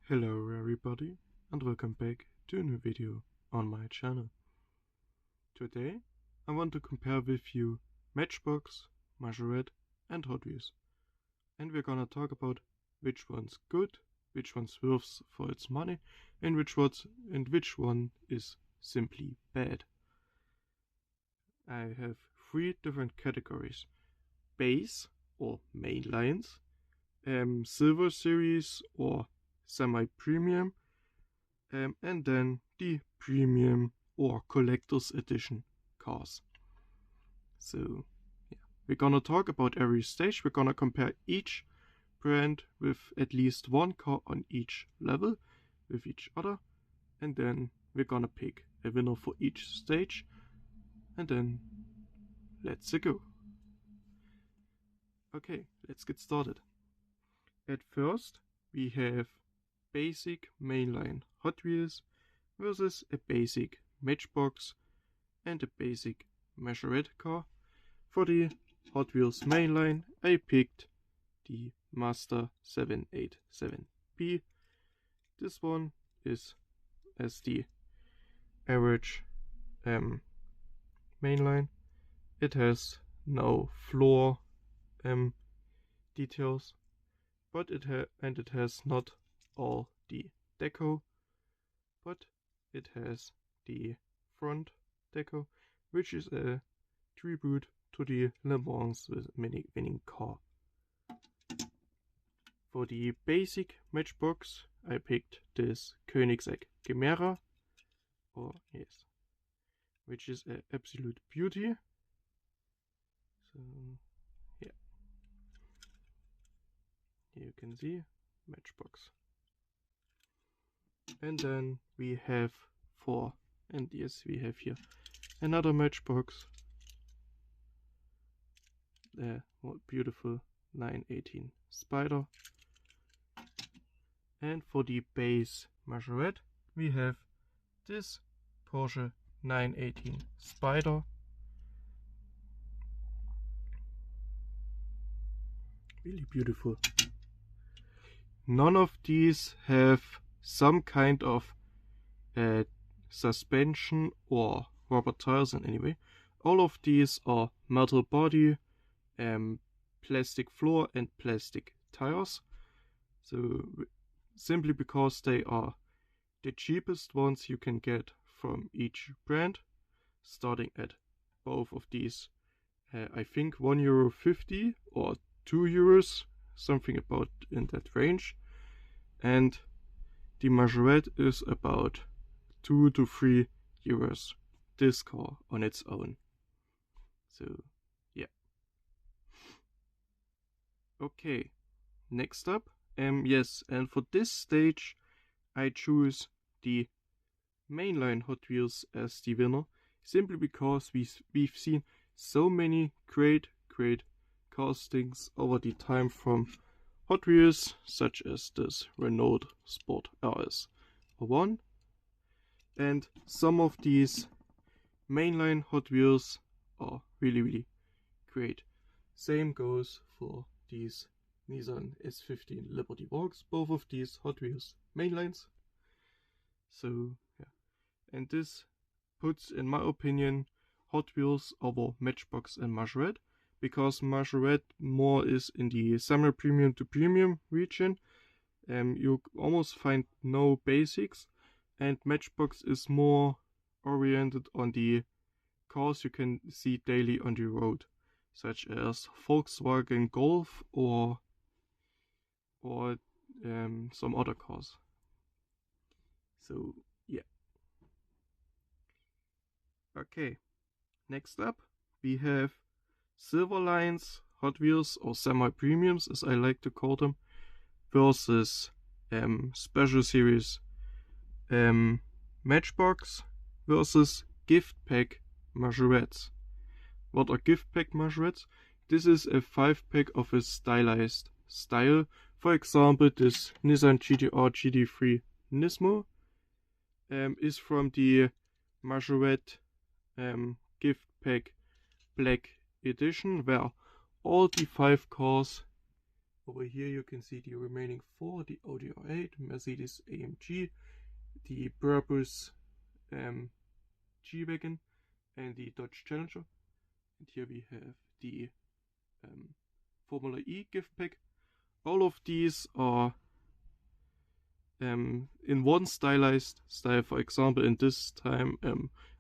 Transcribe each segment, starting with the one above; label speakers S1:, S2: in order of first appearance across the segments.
S1: Hello everybody and welcome back to a new video on my channel. Today I want to compare with you Matchbox, Majorette and Hot Wheels. And we're gonna talk about which one's good, which one's worth for its money and which one is simply bad. I have three different categories: base or main lines, silver series or semi-premium, and then the premium or collector's edition cars. So yeah, we're gonna talk about every stage. We're gonna compare each brand with at least one car on each level with each other, and then we're gonna pick a winner for each stage, and then let's go. Okay, let's get started. At first we have basic mainline Hot Wheels versus a basic Matchbox and a basic Majorette car. For the Hot Wheels mainline I picked the Master 787B. This one is as the average mainline. It has no floor details, but it has not all the deco, but it has the front deco, which is a tribute to the Le Mans winning car. For the basic Matchbox I picked this Koenigsegg Gemera, which is an absolute beauty. So yeah, here you can see Matchbox. And then we have we have here another Matchbox, the beautiful 918 Spider. And for the base Majorette we have this Porsche 918 Spider. Really beautiful. None of these have some kind of suspension or rubber tires in any way. All of these are metal body, plastic floor and plastic tires. So simply because they are the cheapest ones you can get from each brand, starting at both of these I think €1.50 or €2, something about in that range, and the Majorette is about €2 to €3 this car on its own. So yeah. Okay, next up, yes, and for this stage I choose the mainline Hot Wheels as the winner, simply because we've seen so many great castings over the time from Hot Wheels, such as this Renault Sport RS1, and some of these mainline Hot Wheels are really great. Same goes for these Nissan S15 Liberty Walks, both of these Hot Wheels mainlines. So yeah, and this puts, in my opinion, Hot Wheels over Matchbox and Majorette, because Majorette more is in the semi-premium to premium region. You almost find no basics, and Matchbox is more oriented on the cars you can see daily on the road, such as Volkswagen Golf or some other cars. So yeah. Okay, next up we have silver lines Hot Wheels, or semi-premiums as I like to call them, versus special series Matchbox versus gift pack Majorettes. What are gift pack Majorettes? This is a 5-pack of a stylized style. For example, this Nissan GT-R GT3 Nismo is from the Majorette gift pack Black Edition, where all the 5 cars Over here you can see the remaining 4, the Audi R8, Mercedes AMG, the Brabus G-Wagon and the Dodge Challenger. And here we have the Formula E gift pack. All of these are in one stylized style. For example, in this time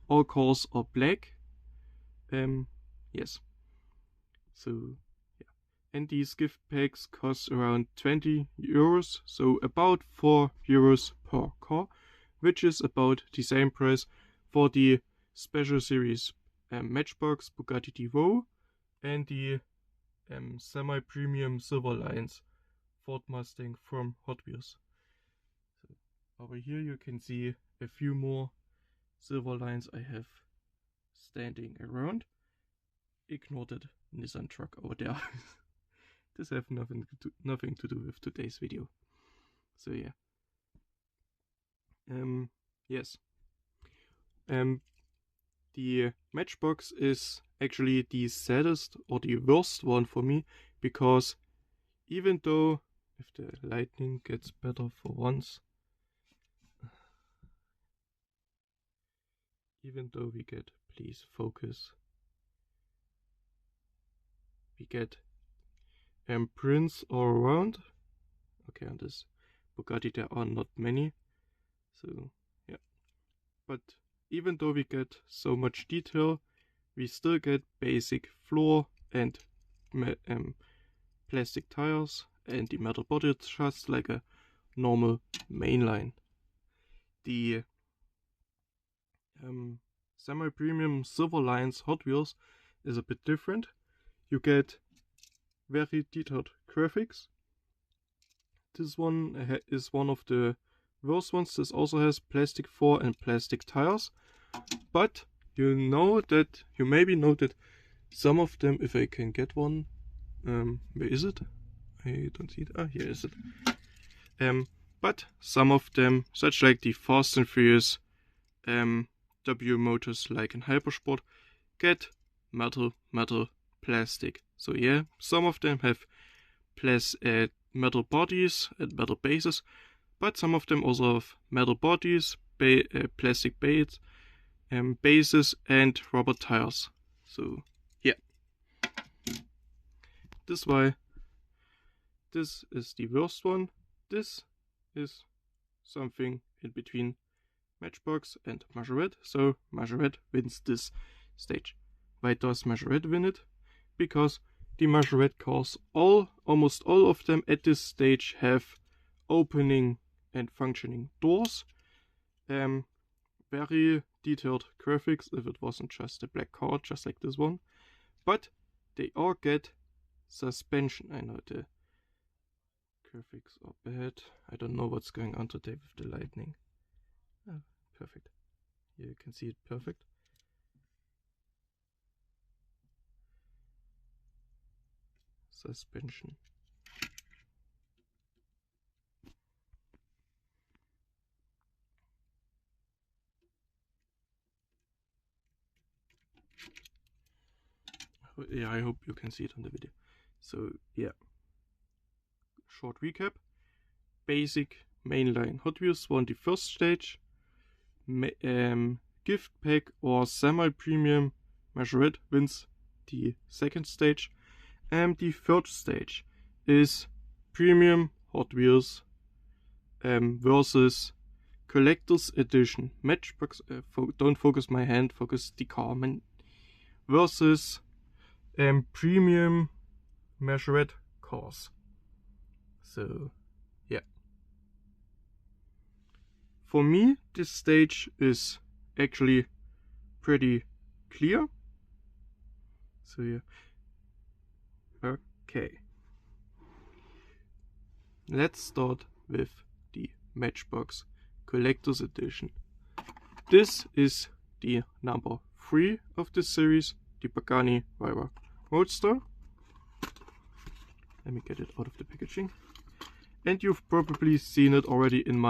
S1: all cars are black. Yes. So yeah. And these gift packs cost around 20 euros, so about 4 euros per car, which is about the same price for the special series Matchbox Bugatti Divo and the semi-premium Silver Lines Ford Mustang from Hot Wheels. So over here you can see a few more Silver Lines I have standing around. Ignore that Nissan truck over there. This has nothing to do with today's video. So yeah. Yes. The Matchbox is actually the saddest or the worst one for me, because even though, if the lighting gets better for once, even though we get, please focus, we get prints all around. Okay, on this Bugatti there are not many, so yeah. But even though we get so much detail, we still get basic floor and plastic tires and the metal body, just like a normal mainline. The semi-premium Silver Lines Hot Wheels is a bit different. You get very detailed graphics. This one is one of the worst ones. This also has plastic floor and plastic tires, but you maybe know that some of them, if I can get one, where is it? I don't see it. Ah, here is it. But some of them, such like the Fast and Furious W motors, like in Hypersport, get metal, plastic. So yeah, some of them have metal bodies and metal bases, but some of them also have metal bodies, plastic bases, and rubber tires. So yeah, this is the worst one. This is something in between Matchbox and Majorette. So Majorette wins this stage. Why does Majorette win it? Because the Majorette cars, almost all of them at this stage, have opening and functioning doors. Very detailed graphics if it wasn't just a black car, just like this one. But they all get suspension. I know the graphics are bad. I don't know what's going on today with the lightning. Oh, perfect. Here you can see it perfect. Suspension. Yeah, I hope you can see it on the video. So yeah, short recap. Basic mainline Hot Wheels won the first stage. Gift pack or semi-premium Majorette wins the second stage. And the third stage is premium Hot Wheels versus collector's edition Matchbox. Don't focus my hand, focus the car, man. Versus premium Majorette cars. So yeah, for me this stage is actually pretty clear. So yeah, okay, let's start with the Matchbox collector's edition. This is the number 3 of this series, the Pagani Huayra Roadster. Let me get it out of the packaging. And you've probably seen it already in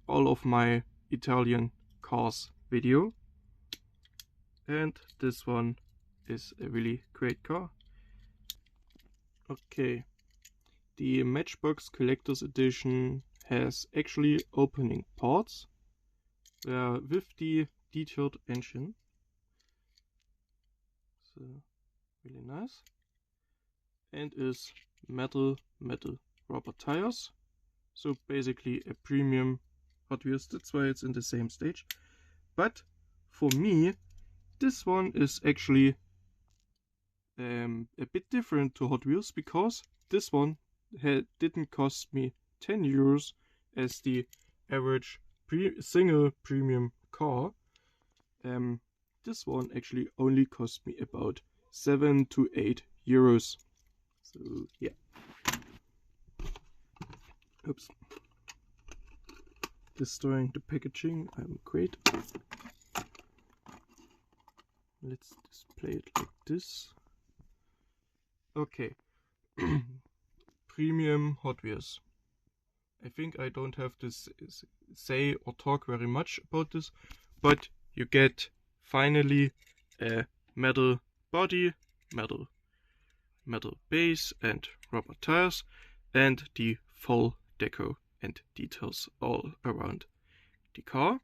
S1: all of my Italian cars video. And this one is a really great car. Okay, the Matchbox Collector's Edition has actually opening parts with the detailed engine. So really nice. And is metal rubber tires. So basically a premium Hot Wheels. That's why it's in the same stage. But for me, this one is actually a bit different to Hot Wheels, because this one didn't cost me 10 euros as the average single premium car. This one actually only cost me about 7 to 8 euros. So yeah. Oops. Destroying the packaging. I'm great. Let's display it like this. Okay. Premium Hot Wheels. I think I don't have to say or talk very much about this, but you get finally a metal body, metal base and rubber tires, and the full deco and details all around the car.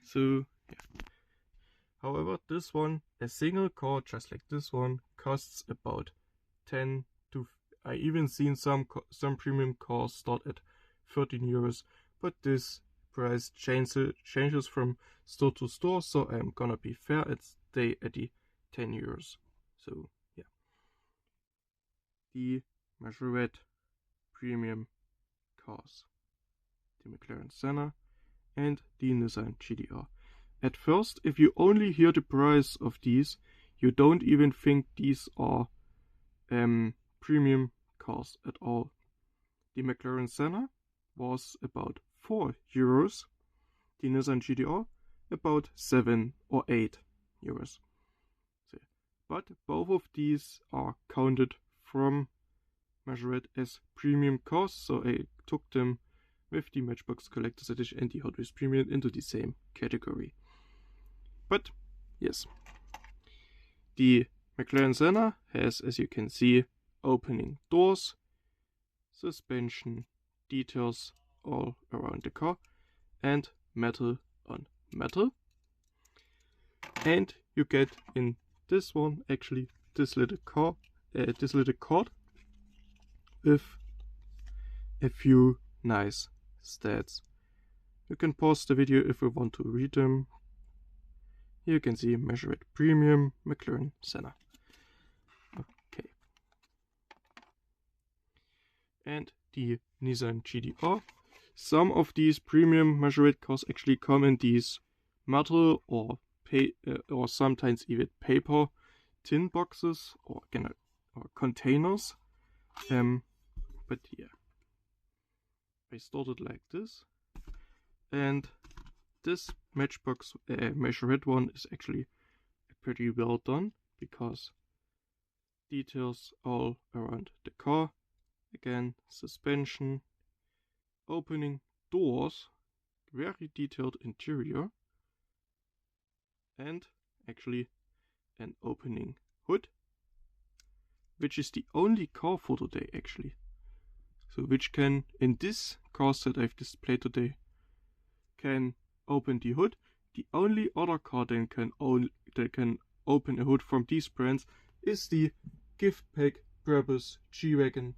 S1: So yeah. However, this one, a single car just like this one, costs about 10 to, I even seen some premium cars start at 13 euros, but this price changes from store to store, so I'm gonna be fair and stay at the 10 euros. So yeah. The Majorette premium cars, the McLaren Senna and the Nissan GTR. At first, if you only hear the price of these, you don't even think these are premium cars at all. The McLaren Senna was about 4 euros, the Nissan GTR about 7 or 8 euros. But both of these are counted from Majorette as premium cars, so I took them with the Matchbox Collector's Edition and the Hot Wheels Premium into the same category. But yes, the McLaren Senna has, as you can see, opening doors, suspension details all around the car, and metal on metal. And you get in this one actually this little card with a few nice stats. You can pause the video if you want to read them. Here you can see Majorette Premium McLaren Senna. Okay. And the Nissan GTR. Some of these premium Majorette cars actually come in these metal or sometimes even paper tin boxes or containers. But yeah, I started like this, and this Matchbox Majorette one is actually pretty well done, because details all around the car, again suspension, opening doors, very detailed interior, and actually an opening hood, which is the only car for today actually. So which can, in this car set I've displayed today, can open the hood. The only other car that can open a hood from these brands is the gift pack Brabus G-Wagon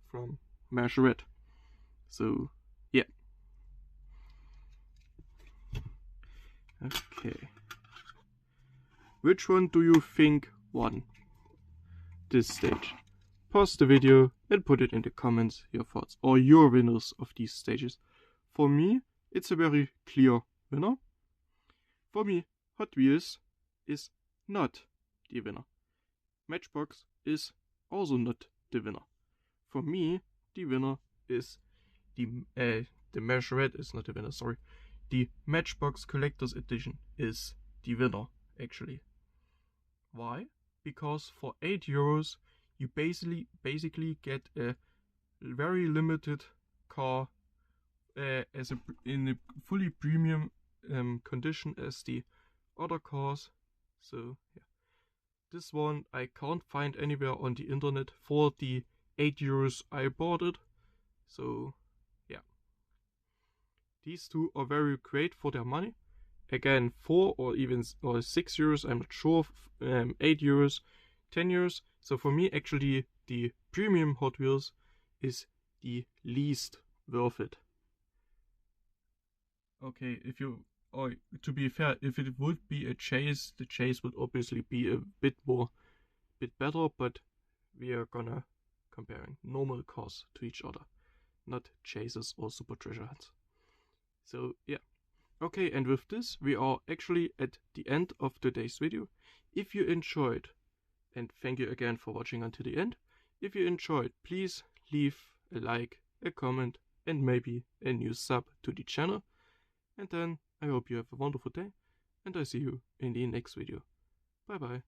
S1: from Majorette. So yeah. Okay. Which one do you think won this stage? Pause the video and put it in the comments, your thoughts or your winners of these stages. For me, it's a very clear winner. For me, Hot Wheels is not the winner. Matchbox is also not the winner. For me, the winner is the Majorette is not the winner, sorry. The Matchbox Collector's Edition is the winner, actually. Why? Because for 8 euros you basically get a very limited car in a fully premium condition as the other cars. So yeah, this one I can't find anywhere on the internet for the €8 I bought it. So yeah, these two are very great for their money. Again, €4 or even €6, I'm not sure, €8, €10. So for me, actually, the premium Hot Wheels is the least worth it. Okay, to be fair, if it would be a chase, the chase would obviously be a bit better, but we are gonna comparing normal cars to each other, not chases or super treasure hunts. So yeah. Okay, and with this, we are actually at the end of today's video. If you enjoyed, and thank you again for watching until the end, if you enjoyed, please leave a like, a comment, and maybe a new sub to the channel. And then I hope you have a wonderful day, and I see you in the next video. Bye bye.